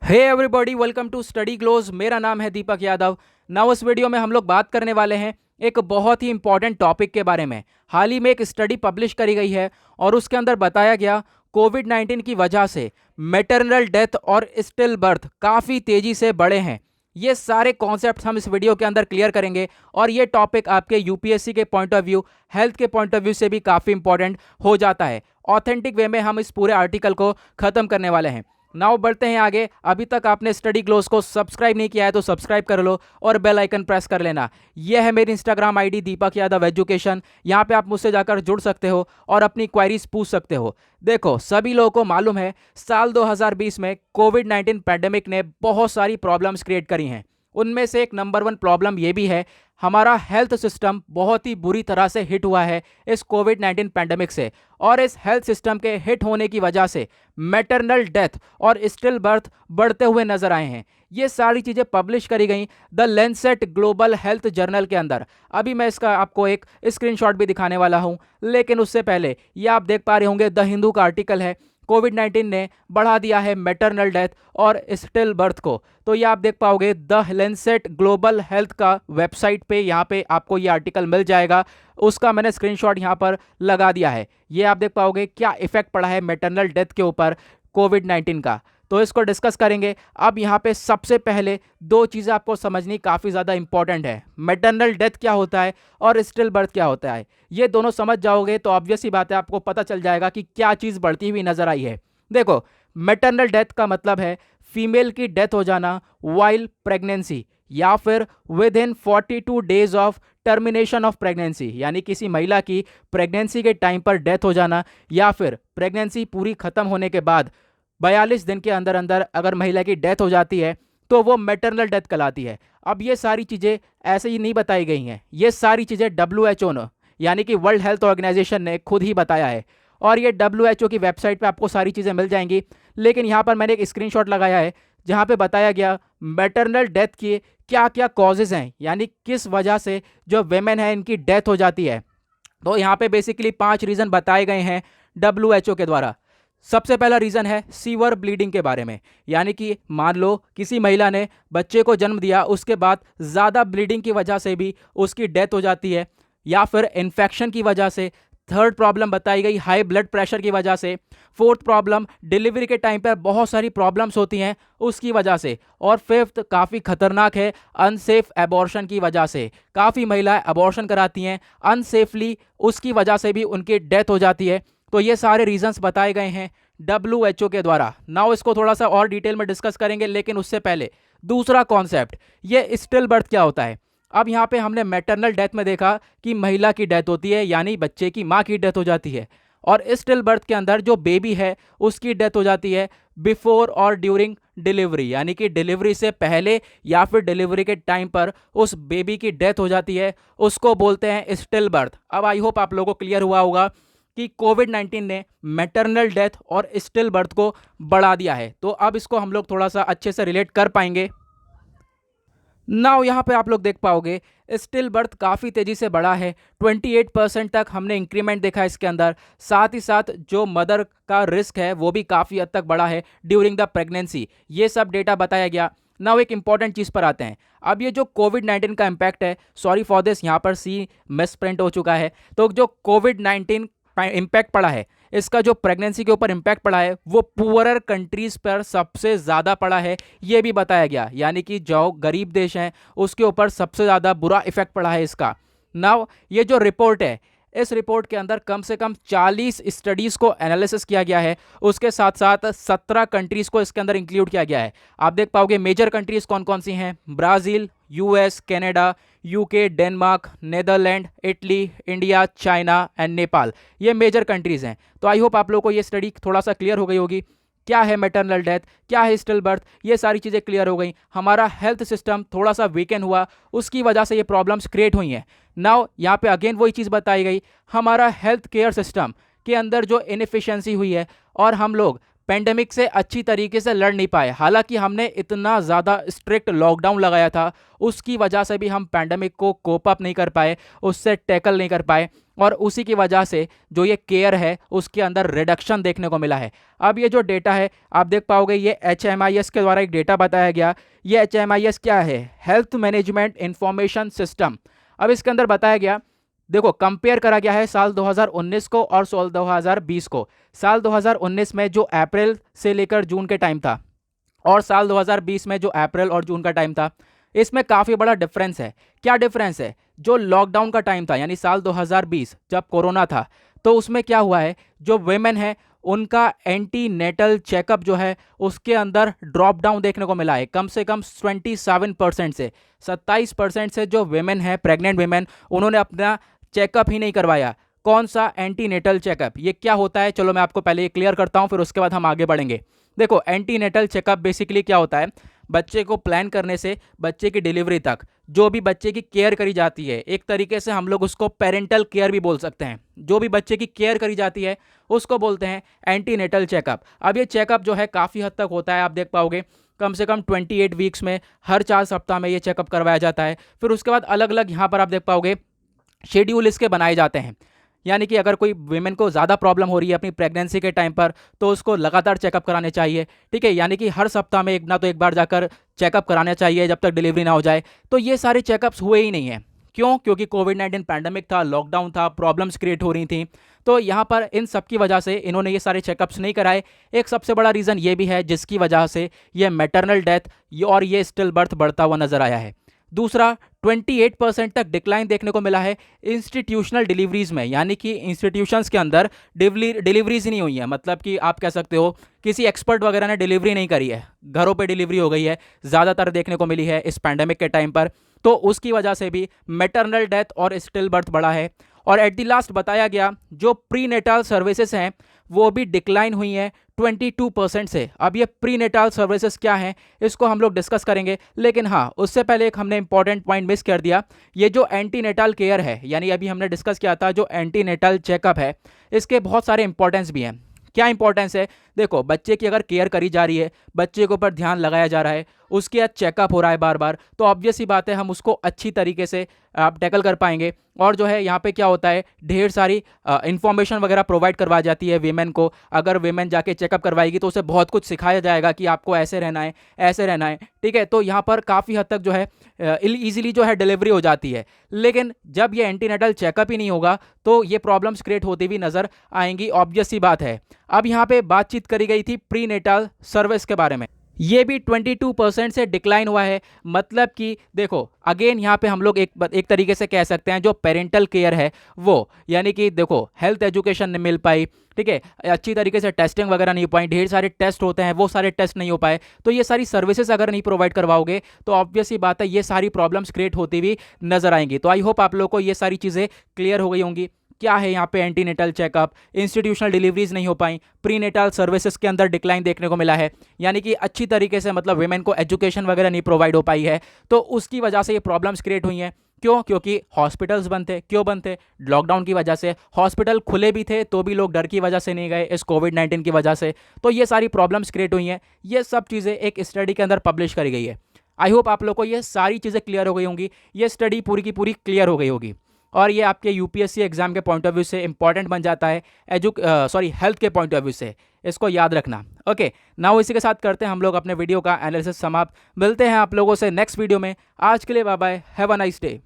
Hey everybody, welcome to study glows. मेरा नाम है दीपक यादव। नाउ इस वीडियो में हम लोग बात करने वाले हैं एक बहुत ही इंपॉर्टेंट टॉपिक के बारे में। हाल ही में एक स्टडी पब्लिश करी गई है और उसके अंदर बताया गया कोविड 19 की वजह से मैटरनल डेथ और स्टिल बर्थ काफ़ी तेज़ी से बढ़े हैं। ये सारे कॉन्सेप्ट्स हम इस वीडियो के अंदर क्लियर करेंगे और ये टॉपिक आपके यूपीएससी के पॉइंट ऑफ व्यू, हेल्थ के पॉइंट ऑफ व्यू से भी काफ़ी इंपॉर्टेंट हो जाता है। ऑथेंटिक वे में हम इस पूरे आर्टिकल को ख़त्म करने वाले हैं। नाउ बढ़ते हैं आगे। अभी तक आपने स्टडी ग्लोस को सब्सक्राइब नहीं किया है तो सब्सक्राइब कर लो और बेल आइकन प्रेस कर लेना। यह है मेरी Instagram ID Deepak Yadav education. यहाँ पे आप मुझसे जाकर जुड़ सकते हो और अपनी क्वेरीज पूछ सकते हो। देखो, सभी लोगों को मालूम है साल 2020 में कोविड 19 पैंडेमिक ने बहुत सारी प्रॉब्लम्स क्रिएट करी हैं। उनमें से एक नंबर 1 प्रॉब्लम ये भी है, हमारा हेल्थ सिस्टम बहुत ही बुरी तरह से हिट हुआ है इस कोविड 19 पैंडेमिक से। और इस हेल्थ सिस्टम के हिट होने की वजह से मैटरनल डेथ और स्टिल बर्थ बढ़ते हुए नजर आए हैं। ये सारी चीज़ें पब्लिश करी गई the Lancet global health journal के अंदर। अभी मैं इसका आपको एक स्क्रीनशॉट भी दिखाने वाला हूं, लेकिन उससे पहले ये आप देख पा रहे होंगे द हिंदू का आर्टिकल है, कोविड 19 ने बढ़ा दिया है मैटरनल डेथ और स्टिल बर्थ को। तो ये आप देख पाओगे द लैंसेट ग्लोबल हेल्थ का वेबसाइट पे, यहाँ पे आपको ये आर्टिकल मिल जाएगा। उसका मैंने स्क्रीनशॉट यहाँ पर लगा दिया है। ये आप देख पाओगे क्या इफेक्ट पड़ा है मैटरनल डेथ के ऊपर कोविड 19 का। तो इसको डिस्कस करेंगे। अब यहाँ पे सबसे पहले दो चीज़ें आपको समझनी काफ़ी ज़्यादा इंपॉर्टेंट है। मैटरनल डेथ क्या होता है और स्टिल बर्थ क्या होता है। ये दोनों समझ जाओगे तो ऑब्वियस ही बात है, आपको पता चल जाएगा कि क्या चीज़ बढ़ती हुई नजर आई है। देखो, मैटरनल डेथ का मतलब है फीमेल की डेथ हो जाना वाइल प्रेगनेंसी या फिर with in 42 days of termination of pregnancy, यानी किसी महिला की प्रेगनेंसी के टाइम पर डेथ हो जाना या फिर प्रेगनेंसी पूरी खत्म होने के बाद 42 दिन के अंदर अंदर अगर महिला की डेथ हो जाती है तो वो मैटरनल डेथ कहलाती है। अब ये सारी चीज़ें ऐसे ही नहीं बताई गई हैं, ये सारी चीज़ें WHO ने, यानी कि वर्ल्ड हेल्थ ऑर्गेनाइजेशन ने खुद ही बताया है और ये WHO की वेबसाइट पे आपको सारी चीज़ें मिल जाएंगी। लेकिन यहाँ पर मैंने एक स्क्रीनशॉट लगाया है जहाँ पे बताया गया मैटरनल डेथ की क्या क्या कॉजेज़ हैं, यानी किस वजह से जो वेमेन है इनकी डेथ हो जाती है। तो यहाँ पे बेसिकली 5 रीज़न बताए गए हैं WHO के द्वारा। सबसे पहला रीज़न है सीवर ब्लीडिंग के बारे में, यानी कि मान लो किसी महिला ने बच्चे को जन्म दिया, उसके बाद ज़्यादा ब्लीडिंग की वजह से भी उसकी डेथ हो जाती है, या फिर इन्फेक्शन की वजह से। थर्ड प्रॉब्लम बताई गई हाई ब्लड प्रेशर की वजह से। फोर्थ प्रॉब्लम डिलीवरी के टाइम पर बहुत सारी प्रॉब्लम्स होती हैं उसकी वजह से। और फिफ्थ काफ़ी खतरनाक है अनसेफ एबॉर्शन की वजह से। काफ़ी महिलाएं अबॉर्शन कराती हैं अनसेफली, उसकी वजह से भी उनकी डेथ हो जाती है। तो ये सारे रीजंस बताए गए हैं WHO के द्वारा। नाउ इसको थोड़ा सा और डिटेल में डिस्कस करेंगे, लेकिन उससे पहले दूसरा कॉन्सेप्ट, ये स्टिल बर्थ क्या होता है। अब यहाँ पे हमने मैटरनल डेथ में देखा कि महिला की डेथ होती है, यानी बच्चे की माँ की डेथ हो जाती है। और स्टिल बर्थ के अंदर जो बेबी है उसकी डेथ हो जाती है बिफोर और ड्यूरिंग डिलीवरी, यानी कि डिलीवरी से पहले या फिर डिलीवरी के टाइम पर उस बेबी की डेथ हो जाती है। उसको बोलते हैं स्टिल बर्थ। अब आई होप आप लोगों को क्लियर हुआ होगा कि कोविड 19 ने मैटरनल डेथ और स्टिल बर्थ को बढ़ा दिया है। तो अब इसको हम लोग थोड़ा सा अच्छे से रिलेट कर पाएंगे। नाउ यहाँ पे आप लोग देख पाओगे स्टिल बर्थ काफ़ी तेज़ी से बढ़ा है, 28% तक हमने इंक्रीमेंट देखा है इसके अंदर। साथ ही साथ जो मदर का रिस्क है वो भी काफ़ी हद तक बढ़ा है ड्यूरिंग द प्रेगनेंसी। ये सब डेटा बताया गया। नाउ एक इंपॉर्टेंट चीज़ पर आते हैं। अब ये जो कोविड 19 का इम्पैक्ट है, सॉरी फॉर दिस, यहाँ पर सी मिस प्रिंट हो चुका है। तो जो कोविड 19 इम्पैक्ट पड़ा है, इसका जो प्रेगनेंसी के ऊपर इम्पैक्ट पड़ा है वो पुअरर कंट्रीज पर सबसे ज़्यादा पड़ा है, ये भी बताया गया। यानी कि जो गरीब देश हैं उसके ऊपर सबसे ज़्यादा बुरा इफेक्ट पड़ा है इसका। नाउ ये जो रिपोर्ट है, इस रिपोर्ट के अंदर कम से कम 40 स्टडीज़ को एनालिसिस किया गया है। उसके साथ साथ 17 कंट्रीज़ को इसके अंदर इंक्लूड किया गया है। आप देख पाओगे मेजर कंट्रीज़ कौन कौन सी हैं, Brazil, US, Canada, UK, Denmark, Netherland, Italy, India, China and Nepal. ये मेजर कंट्रीज़ हैं। तो आई होप आप लोगों को ये स्टडी थोड़ा सा क्लियर हो गई होगी। क्या है मैटरनल डेथ, क्या है स्टिल बर्थ, ये सारी चीज़ें क्लियर हो गई। हमारा हेल्थ सिस्टम थोड़ा सा वीकन हुआ, उसकी वजह से ये प्रॉब्लम्स क्रिएट हुई हैं। नाउ यहाँ पे अगेन वही चीज़ बताई गई, हमारा हेल्थ केयर सिस्टम के अंदर जो इनएफिशिएंसी हुई है और हम लोग पेंडेमिक से अच्छी तरीके से लड़ नहीं पाए। हालांकि हमने इतना ज़्यादा स्ट्रिक्ट लॉकडाउन लगाया था, उसकी वजह से भी हम पेंडेमिक को कोप अप नहीं कर पाए, उससे टैकल नहीं कर पाए, और उसी की वजह से जो ये केयर है उसके अंदर रिडक्शन देखने को मिला है। अब ये जो डेटा है आप देख पाओगे, ये HMIS के द्वारा एक डेटा बताया गया। ये HMIS क्या है? Health management information system. अब इसके अंदर बताया गया, देखो कंपेयर करा गया है साल 2019 को और साल 2020 को। साल 2019 में जो अप्रैल से लेकर जून के टाइम था, और साल 2020 में जो अप्रैल और जून का टाइम था, इसमें काफ़ी बड़ा डिफरेंस है। क्या डिफरेंस है? जो लॉकडाउन का टाइम था यानी साल 2020 जब कोरोना था, तो उसमें क्या हुआ है, जो वेमेन है उनका एंटी नेटल चेकअप जो है उसके अंदर ड्रॉप डाउन देखने को मिला है, कम से कम 27% से 27% से जो वेमेन है, प्रेग्नेंट वेमेन, उन्होंने अपना चेकअप ही नहीं करवाया। कौन सा? Antenatal checkup. ये क्या होता है, चलो मैं आपको पहले ये क्लियर करता हूँ, फिर उसके बाद हम आगे बढ़ेंगे। देखो एंटीनेटल चेकअप बेसिकली क्या होता है, बच्चे को प्लान करने से बच्चे की डिलीवरी तक जो भी बच्चे की केयर करी जाती है, एक तरीके से हम लोग उसको पेरेंटल केयर भी बोल सकते हैं, जो भी बच्चे की केयर करी जाती है उसको बोलते हैं एंटीनेटल चेकअप। अब ये चेकअप जो है काफ़ी हद तक होता है, आप देख पाओगे कम से कम 28 वीक्स में, हर 4 सप्ताह में ये चेकअप करवाया जाता है। फिर उसके बाद अलग अलग यहाँ पर आप देख पाओगे शेड्यूल इसके बनाए जाते हैं, यानी कि अगर कोई वीमेन को ज़्यादा प्रॉब्लम हो रही है अपनी प्रेगनेंसी के टाइम पर, तो उसको लगातार चेकअप कराने चाहिए, ठीक है, यानी कि हर सप्ताह में एक बार जाकर चेकअप कराना चाहिए जब तक डिलीवरी ना हो जाए। तो ये सारे चेकअप्स हुए ही नहीं हैं। क्यों? क्योंकि कोविड-19 पैंडमिक था, लॉकडाउन था, प्रॉब्लम्स क्रिएट हो रही थी, तो यहाँ पर इन सब की वजह से इन्होंने ये सारे चेकअप्स नहीं कराए। एक सबसे बड़ा रीज़न ये भी है जिसकी वजह से ये मैटरनल डेथ और ये स्टिल बर्थ बढ़ता हुआ नजर आया है। दूसरा, 28% तक डिक्लाइन देखने को मिला है इंस्टीट्यूशनल डिलीवरीज में, यानी कि इंस्टीट्यूशंस के अंदर डिलीवरीज ही नहीं हुई है। मतलब कि आप कह सकते हो किसी एक्सपर्ट वगैरह ने डिलीवरी नहीं करी है, घरों पे डिलीवरी हो गई है, ज़्यादातर देखने को मिली है इस पैंडेमिक के टाइम पर, तो उसकी वजह से भी मैटरनल डेथ और स्टिल बर्थ बढ़ा है। और एट द लास्ट बताया गया जो प्री नेटाल सर्विसेज हैं वो भी डिक्लाइन हुई हैं 22% से। अब ये प्री नेटाल सर्विसेज क्या हैं इसको हम लोग डिस्कस करेंगे, लेकिन हाँ उससे पहले एक हमने इंपॉर्टेंट पॉइंट मिस कर दिया। ये जो एंटी नेटाल केयर है, यानी अभी हमने डिस्कस किया था जो एंटी नेटाल चेकअप है, इसके बहुत सारे इंपॉर्टेंस भी हैं। क्या इंपॉर्टेंस है? देखो बच्चे की अगर केयर करी जा रही है, बच्चे के ऊपर ध्यान लगाया जा रहा है, उसके आज चेकअप हो रहा है बार बार, तो ऑब्वियस सी बात है हम उसको अच्छी तरीके से आप टैकल कर पाएंगे। और जो है यहाँ पे क्या होता है, ढेर सारी इंफॉर्मेशन वगैरह प्रोवाइड करवा जाती है वीमेन को। अगर वीमेन जाके चेकअप करवाएगी तो उसे बहुत कुछ सिखाया जाएगा कि आपको ऐसे रहना है, ऐसे रहना है, ठीक है। तो यहाँ पर काफ़ी हद तक जो है ईजिली जो है डिलीवरी हो जाती है। लेकिन जब ये एंटीनेटल चेकअप ही नहीं होगा तो ये प्रॉब्लम्स क्रिएट होती भी नज़र आएंगी, ऑब्वियस सी बात है। अब यहाँ पे बातचीत करी गई थी प्री नेटाल सर्विस के बारे में, ये भी 22% से डिक्लाइन हुआ है। मतलब कि देखो अगेन यहाँ पे हम लोग एक तरीके से कह सकते हैं जो पेरेंटल केयर है वो, यानी कि देखो हेल्थ एजुकेशन नहीं मिल पाई, ठीक है, अच्छी तरीके से टेस्टिंग वगैरह नहीं हो पाई, ढेर सारे टेस्ट होते हैं वो सारे टेस्ट नहीं हो पाए, तो ये सारी सर्विसेज अगर नहीं प्रोवाइड करवाओगे तो ऑब्वियस ही बात है ये सारी प्रॉब्लम्स क्रिएट होती हुई नजर आएंगी। तो आई होप आप लोगों को ये सारी चीज़ें क्लियर हो गई होंगी। क्या है यहाँ पे एंटीनेटल चेकअप, इंस्टीट्यूशनल डिलीवरीज नहीं हो पाई, प्रीनेटल सर्विसेज के अंदर डिक्लाइन देखने को मिला है, यानी कि अच्छी तरीके से मतलब वेमेन को एजुकेशन वगैरह नहीं प्रोवाइड हो पाई है, तो उसकी वजह से ये प्रॉब्लम्स क्रिएट हुई हैं। क्यों? क्योंकि हॉस्पिटल्स बंद थे। क्यों बंद थे? लॉकडाउन की वजह से। हॉस्पिटल खुले भी थे तो भी लोग डर की वजह से नहीं गए इस कोविड-19 की वजह से, तो ये सारी प्रॉब्लम्स क्रिएट हुई हैं। ये सब चीज़ें एक स्टडी के अंदर पब्लिश करी गई है। आई होप आप लोग को ये सारी चीज़ें क्लियर हो गई होंगी, ये स्टडी पूरी की पूरी क्लियर हो गई होगी, और ये आपके यूपीएससी एग्जाम के पॉइंट ऑफ व्यू से इंपॉर्टेंट बन जाता है, हेल्थ के पॉइंट ऑफ व्यू से, इसको याद रखना। ओके नाउ इसी के साथ करते हैं हम लोग अपने वीडियो का एनालिसिस समाप्त। मिलते हैं आप लोगों से नेक्स्ट वीडियो में। आज के लिए bye bye, have a nice day.